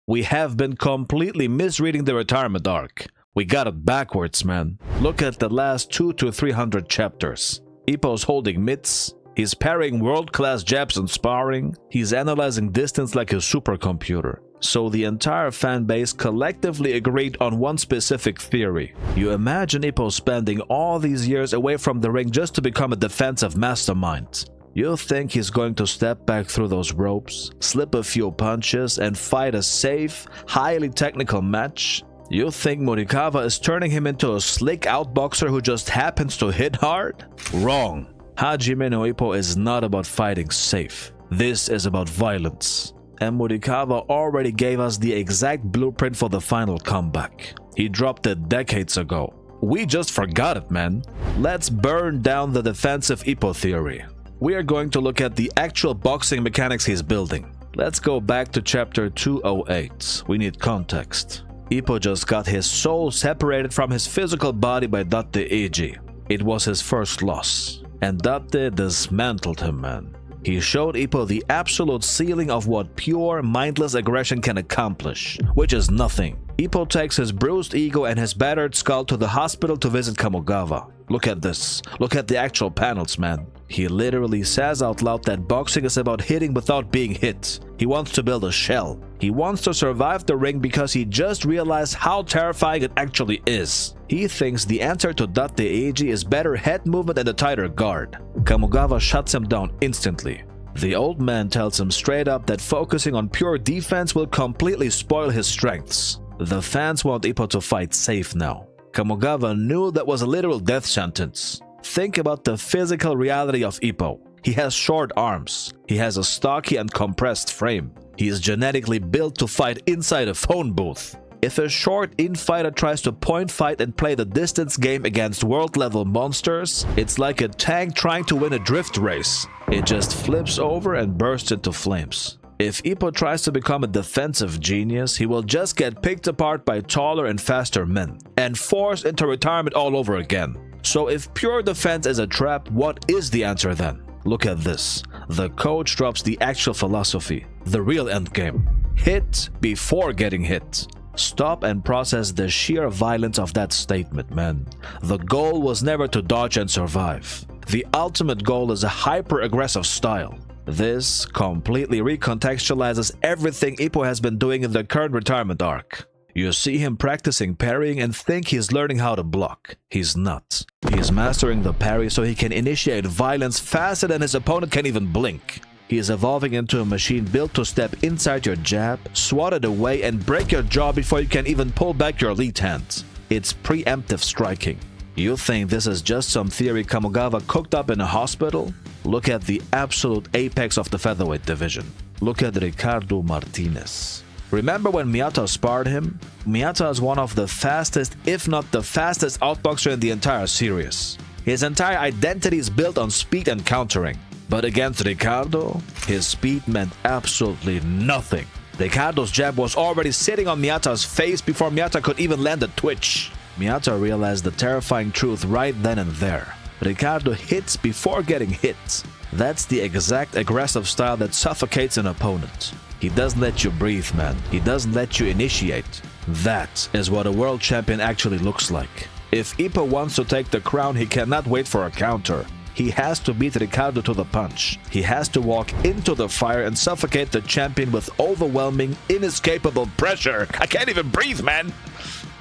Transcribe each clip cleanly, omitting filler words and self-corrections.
We have been completely misreading the retirement arc. We got it backwards, man. Look at the last 200 to 300 chapters. Ippo's holding mitts. He's parrying world-class jabs and sparring. He's analyzing distance like a supercomputer. So the entire fan base collectively agreed on one specific theory. You imagine Ippo spending all these years away from the ring just to become a defensive mastermind. You think he's going to step back through those ropes, slip a few punches, and fight a safe, highly technical match? You think Morikawa is turning him into a slick outboxer who just happens to hit hard? Wrong. Hajime no Ippo is not about fighting safe. This is about violence. And Morikawa already gave us the exact blueprint for the final comeback. He dropped it decades ago. We just forgot it, man. Let's burn down the defensive Ippo theory. We are going to look at the actual boxing mechanics he's building. Let's go back to chapter 208. We need context. Ippo just got his soul separated from his physical body by Date Eiji. It was his first loss. And Date dismantled him, man. He showed Ippo the absolute ceiling of what pure, mindless aggression can accomplish, which is nothing. Ippo takes his bruised ego and his battered skull to the hospital to visit Kamogawa. Look at this. Look at the actual panels, man. He literally says out loud that boxing is about hitting without being hit. He wants to build a shell. He wants to survive the ring because he just realized how terrifying it actually is. He thinks the answer to Date Eiji is better head movement and a tighter guard. Kamogawa shuts him down instantly. The old man tells him straight up that focusing on pure defense will completely spoil his strengths. The fans want Ippo to fight safe now. Kamogawa knew that was a literal death sentence. Think about the physical reality of Ippo. He has short arms. He has a stocky and compressed frame. He is genetically built to fight inside a phone booth. If a short in-fighter tries to point fight and play the distance game against world-level monsters, it's like a tank trying to win a drift race. It just flips over and bursts into flames. If Ippo tries to become a defensive genius, he will just get picked apart by taller and faster men and forced into retirement all over again. So if pure defense is a trap, what is the answer then? Look at this. The coach drops the actual philosophy, the real endgame. Hit before getting hit. Stop and process the sheer violence of that statement, man. The goal was never to dodge and survive. The ultimate goal is a hyper-aggressive style. This completely recontextualizes everything Ippo has been doing in the current retirement arc. You see him practicing parrying and think he's learning how to block. He's not. He's mastering the parry so he can initiate violence faster than his opponent can even blink. He is evolving into a machine built to step inside your jab, swat it away, and break your jaw before you can even pull back your lead hand. It's preemptive striking. You think this is just some theory Kamogawa cooked up in a hospital? Look at the absolute apex of the featherweight division. Look at Ricardo Martinez. Remember when Miyata sparred him? Miyata is one of the fastest, if not the fastest outboxer in the entire series. His entire identity is built on speed and countering. But against Ricardo, his speed meant absolutely nothing. Ricardo's jab was already sitting on Miyata's face before Miyata could even land a twitch. Miyata realized the terrifying truth right then and there. Ricardo hits before getting hit. That's the exact aggressive style that suffocates an opponent. He doesn't let you breathe, man. He doesn't let you initiate. That is what a world champion actually looks like. If Ippo wants to take the crown, he cannot wait for a counter. He has to beat Ricardo to the punch. He has to walk into the fire and suffocate the champion with overwhelming, inescapable pressure. I can't even breathe, man.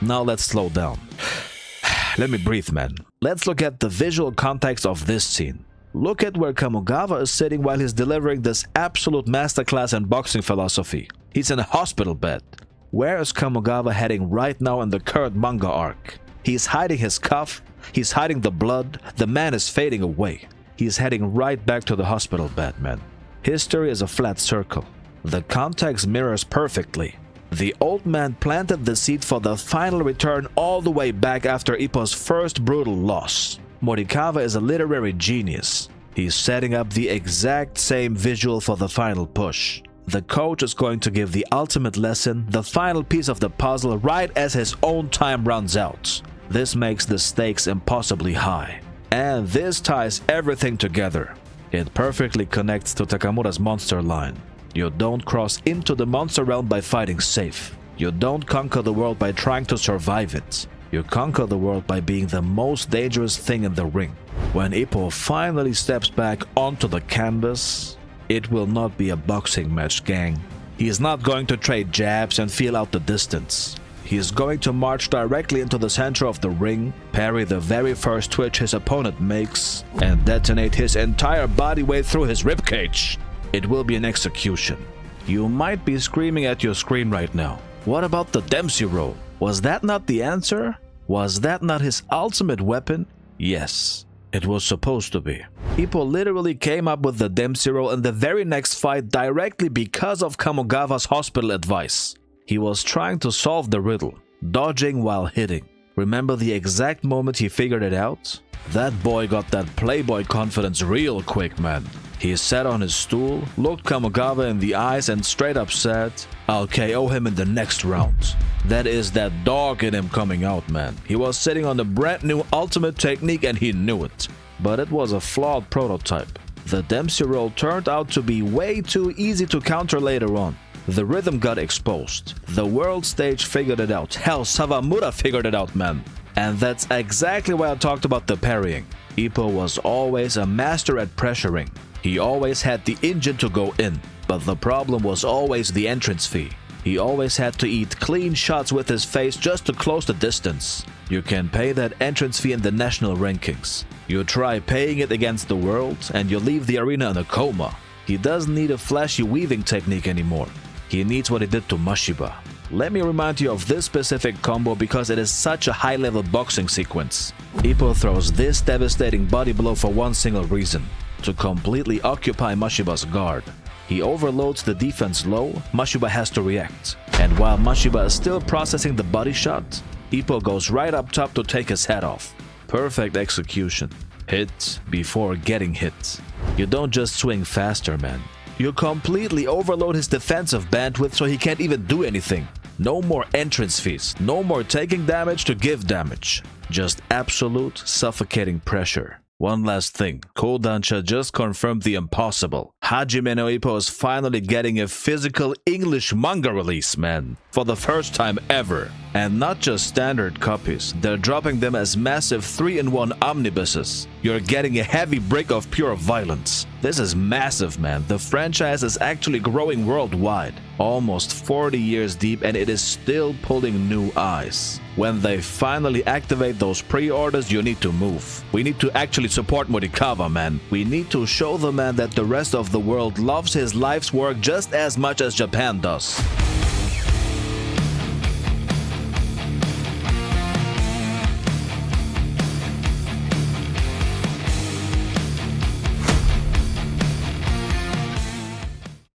Now let's slow down. Let me breathe, man. Let's look at the visual context of this scene. Look at where Kamogawa is sitting while he's delivering this absolute masterclass in boxing philosophy. He's in a hospital bed. Where is Kamogawa heading right now in the current manga arc? He's hiding his cuff. He's hiding the blood. The man is fading away. He's heading right back to the hospital bed, man. History is a flat circle. The context mirrors perfectly. The old man planted the seed for the final return all the way back after Ippo's first brutal loss. Morikawa is a literary genius. He's setting up the exact same visual for the final push. The coach is going to give the ultimate lesson, the final piece of the puzzle, right as his own time runs out. This makes the stakes impossibly high. And this ties everything together. It perfectly connects to Takamura's monster line. You don't cross into the monster realm by fighting safe. You don't conquer the world by trying to survive it. You conquer the world by being the most dangerous thing in the ring. When Ippo finally steps back onto the canvas, it will not be a boxing match, gang. He is not going to trade jabs and feel out the distance. He is going to march directly into the center of the ring, parry the very first twitch his opponent makes, and detonate his entire body weight through his ribcage. It will be an execution. You might be screaming at your screen right now. What about the Dempsey roll? Was that not the answer? Was that not his ultimate weapon? Yes, it was supposed to be. Ippo literally came up with the Dempsey roll in the very next fight directly because of Kamogawa's hospital advice. He was trying to solve the riddle, dodging while hitting. Remember the exact moment he figured it out? That boy got that playboy confidence real quick, man. He sat on his stool, looked Kamogawa in the eyes and straight up said, "I'll KO him in the next round." That is that dog in him coming out, man. He was sitting on the brand new ultimate technique and he knew it. But it was a flawed prototype. The Dempsey roll turned out to be way too easy to counter later on. The rhythm got exposed. The world stage figured it out. Hell, Sawamura figured it out, man. And that's exactly why I talked about the parrying. Ippo was always a master at pressuring. He always had the engine to go in, but the problem was always the entrance fee. He always had to eat clean shots with his face just to close the distance. You can pay that entrance fee in the national rankings. You try paying it against the world and you leave the arena in a coma. He doesn't need a flashy weaving technique anymore. He needs what he did to Mashiba. Let me remind you of this specific combo because it is such a high-level boxing sequence. Ippo throws this devastating body blow for one single reason: to completely occupy Mashiba's guard. He overloads the defense low, Mashiba has to react. And while Mashiba is still processing the body shot, Ippo goes right up top to take his head off. Perfect execution. Hit before getting hit. You don't just swing faster, man. You completely overload his defensive bandwidth so he can't even do anything. No more entrance fees, no more taking damage to give damage. Just absolute suffocating pressure. One last thing, Kodansha just confirmed the impossible. Hajime no Ippo is finally getting a physical English manga release, man. For the first time ever. And not just standard copies, they're dropping them as massive 3-in-1 omnibuses. You're getting a heavy break of pure violence. This is massive, man. The franchise is actually growing worldwide. Almost 40 years deep and it is still pulling new eyes. When they finally activate those pre-orders, you need to move. We need to actually support Morikawa, man. We need to show the man that the rest of the world loves his life's work just as much as Japan does.